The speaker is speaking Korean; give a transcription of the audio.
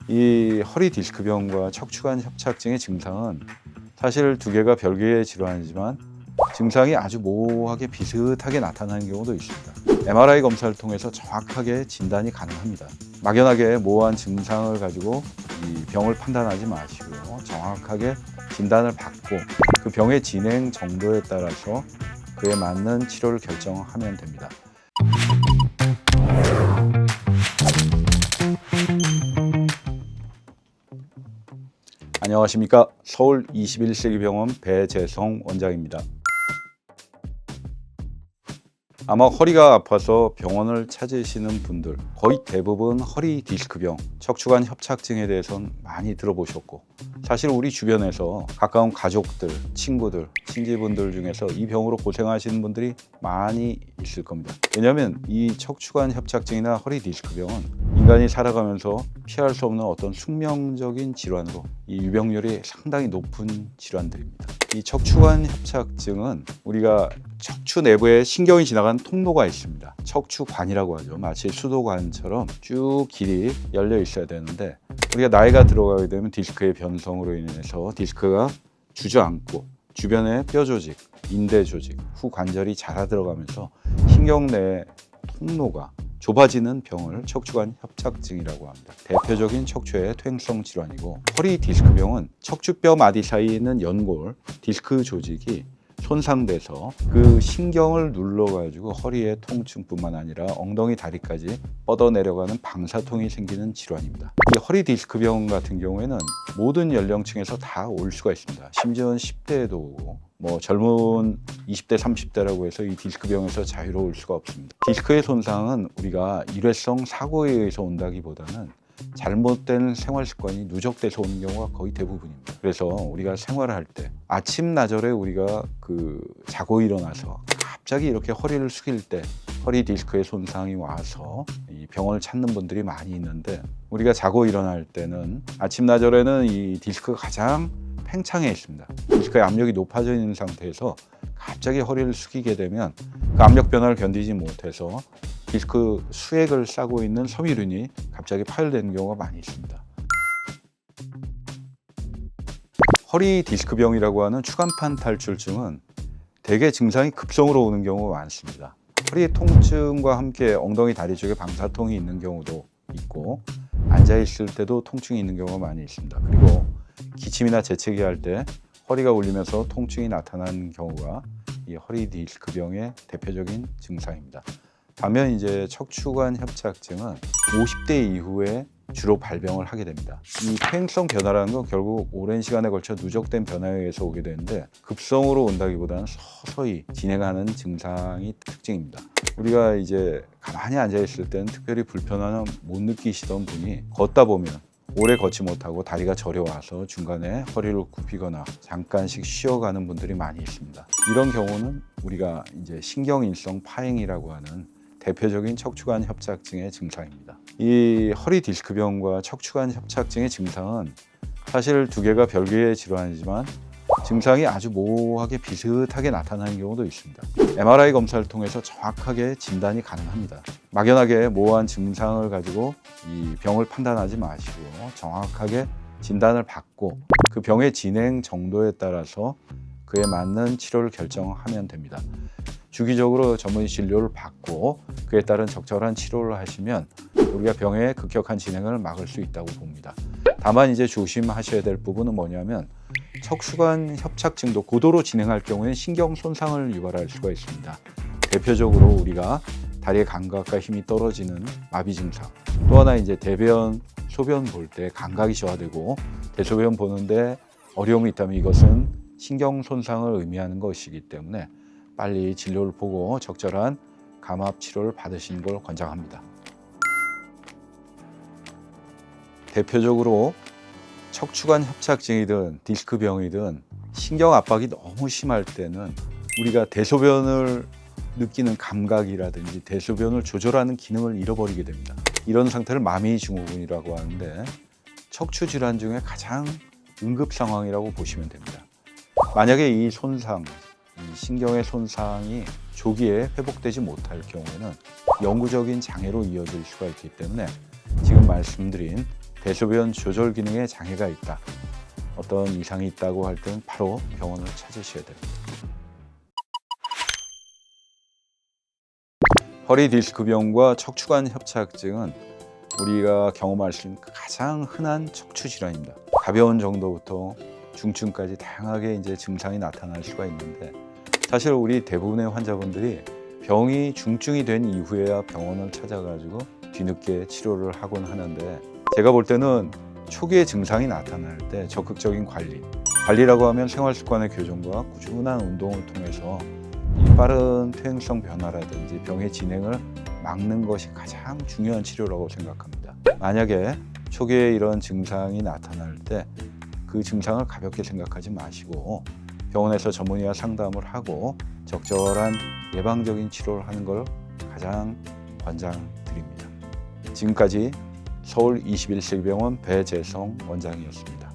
이 허리 디스크병과 척추관 협착증의 증상은 사실 두 개가 별개의 질환이지만 증상이 아주 모호하게 비슷하게 나타나는 경우도 있습니다. MRI 검사를 통해서 정확하게 진단이 가능합니다. 막연하게 모호한 증상을 가지고 이 병을 판단하지 마시고 정확하게 진단을 받고 그 병의 진행 정도에 따라서 그에 맞는 치료를 결정하면 됩니다. 안녕하십니까. 서울 21세기 병원 배재성 원장입니다. 아마 허리가 아파서 병원을 찾으시는 분들 거의 대부분 허리 디스크병, 척추관 협착증에 대해서는 많이 들어보셨고 사실 우리 주변에서 가까운 가족들, 친구들, 친지분들 중에서 이 병으로 고생하시는 분들이 많이 있을 겁니다. 왜냐하면 이 척추관 협착증이나 허리 디스크병은 인간이 살아가면서 피할 수 없는 어떤 숙명적인 질환으로 이 유병률이 상당히 높은 질환들입니다. 이 척추관 협착증은 우리가 척추 내부에 신경이 지나가는 통로가 있습니다. 척추관이라고 하죠. 마치 수도관처럼 쭉 길이 열려 있어야 되는데 우리가 나이가 들어가게 되면 디스크의 변성으로 인해서 디스크가 주저앉고 주변의 뼈 조직, 인대 조직, 후 관절이 자라 들어가면서 신경 내 통로가 좁아지는 병을 척추관 협착증이라고 합니다. 대표적인 척추의 퇴행성 질환이고 허리 디스크병은 척추뼈 마디 사이에 있는 연골, 디스크 조직이 손상돼서 그 신경을 눌러가지고 허리의 통증뿐만 아니라 엉덩이 다리까지 뻗어 내려가는 방사통이 생기는 질환입니다. 이 허리 디스크병 같은 경우에는 모든 연령층에서 다 올 수가 있습니다. 심지어는 10대에도 오고 젊은 20대, 30대라고 해서 이 디스크병에서 자유로울 수가 없습니다. 디스크의 손상은 우리가 일회성 사고에 의해서 온다기보다는 잘못된 생활 습관이 누적돼서 오는 경우가 거의 대부분입니다. 그래서 우리가 생활할 때 아침 나절에 우리가 자고 일어나서 갑자기 이렇게 허리를 숙일 때 허리 디스크의 손상이 와서 이 병원을 찾는 분들이 많이 있는데 우리가 자고 일어날 때는 아침 나절에는 이 디스크가 가장 팽창해 있습니다. 디스크의 압력이 높아져 있는 상태에서 갑자기 허리를 숙이게 되면 그 압력 변화를 견디지 못해서 디스크 수액을 싸고 있는 섬유륜이 갑자기 파열되는 경우가 많이 있습니다. 허리 디스크병이라고 하는 추간판 탈출증은 대개 증상이 급성으로 오는 경우가 많습니다. 허리의 통증과 함께 엉덩이 다리 쪽에 방사통이 있는 경우도 있고 앉아있을 때도 통증이 있는 경우가 많이 있습니다. 그리고 기침이나 재채기 할 때 허리가 울리면서 통증이 나타나는 경우가 이 허리 디스크병의 대표적인 증상입니다. 반면 이제 척추관 협착증은 50대 이후에 주로 발병을 하게 됩니다. 이 퇴행성 변화라는 건 결국 오랜 시간에 걸쳐 누적된 변화에 의해서 오게 되는데 급성으로 온다기보다는 서서히 진행하는 증상이 특징입니다. 우리가 이제 가만히 앉아 있을 때는 특별히 불편함을 못 느끼시던 분이 걷다 보면 오래 걷지 못하고 다리가 저려와서 중간에 허리를 굽히거나 잠깐씩 쉬어가는 분들이 많이 있습니다. 이런 경우는 우리가 이제 신경인성 파행이라고 하는 대표적인 척추관 협착증의 증상입니다. 이 허리 디스크병과 척추관 협착증의 증상은 사실 두 개가 별개의 질환이지만 증상이 아주 모호하게 비슷하게 나타나는 경우도 있습니다. MRI 검사를 통해서 정확하게 진단이 가능합니다. 막연하게 모호한 증상을 가지고 이 병을 판단하지 마시고 정확하게 진단을 받고 그 병의 진행 정도에 따라서 그에 맞는 치료를 결정하면 됩니다. 주기적으로 전문 진료를 받고 그에 따른 적절한 치료를 하시면 우리가 병의 급격한 진행을 막을 수 있다고 봅니다. 다만 이제 조심하셔야 될 부분은 뭐냐면 척추관 협착증도 고도로 진행할 경우에는 신경 손상을 유발할 수가 있습니다. 대표적으로 우리가 다리의 감각과 힘이 떨어지는 마비 증상, 또 하나 이제 대변, 소변 볼 때 감각이 저하되고 대소변 보는데 어려움이 있다면 이것은 신경 손상을 의미하는 것이기 때문에 빨리 진료를 보고 적절한 감압 치료를 받으시는 걸 권장합니다. 대표적으로 척추관 협착증이든 디스크병이든 신경 압박이 너무 심할 때는 우리가 대소변을 느끼는 감각이라든지 대소변을 조절하는 기능을 잃어버리게 됩니다. 이런 상태를 마미 증후군이라고 하는데 척추 질환 중에 가장 응급 상황이라고 보시면 됩니다. 만약에 이 손상, 이 신경의 손상이 조기에 회복되지 못할 경우에는 영구적인 장애로 이어질 수가 있기 때문에 지금 말씀드린 대소변 조절 기능에 장애가 있다, 어떤 이상이 있다고 할 때는 바로 병원을 찾으셔야 됩니다. 허리 디스크병과 척추관 협착증은 우리가 경험할 수 있는 가장 흔한 척추 질환입니다. 가벼운 정도부터 중증까지 다양하게 이제 증상이 나타날 수가 있는데, 사실 우리 대부분의 환자분들이 병이 중증이 된 이후에야 병원을 찾아가지고 뒤늦게 치료를 하곤 하는데, 제가 볼 때는 초기에 증상이 나타날 때 적극적인 관리라고 하면 생활습관의 교정과 꾸준한 운동을 통해서 이 빠른 퇴행성 변화라든지 병의 진행을 막는 것이 가장 중요한 치료라고 생각합니다. 만약에 초기에 이런 증상이 나타날 때 그 증상을 가볍게 생각하지 마시고 병원에서 전문의와 상담을 하고 적절한 예방적인 치료를 하는 걸 가장 권장드립니다. 지금까지 서울 21세기병원 배재성 원장이었습니다.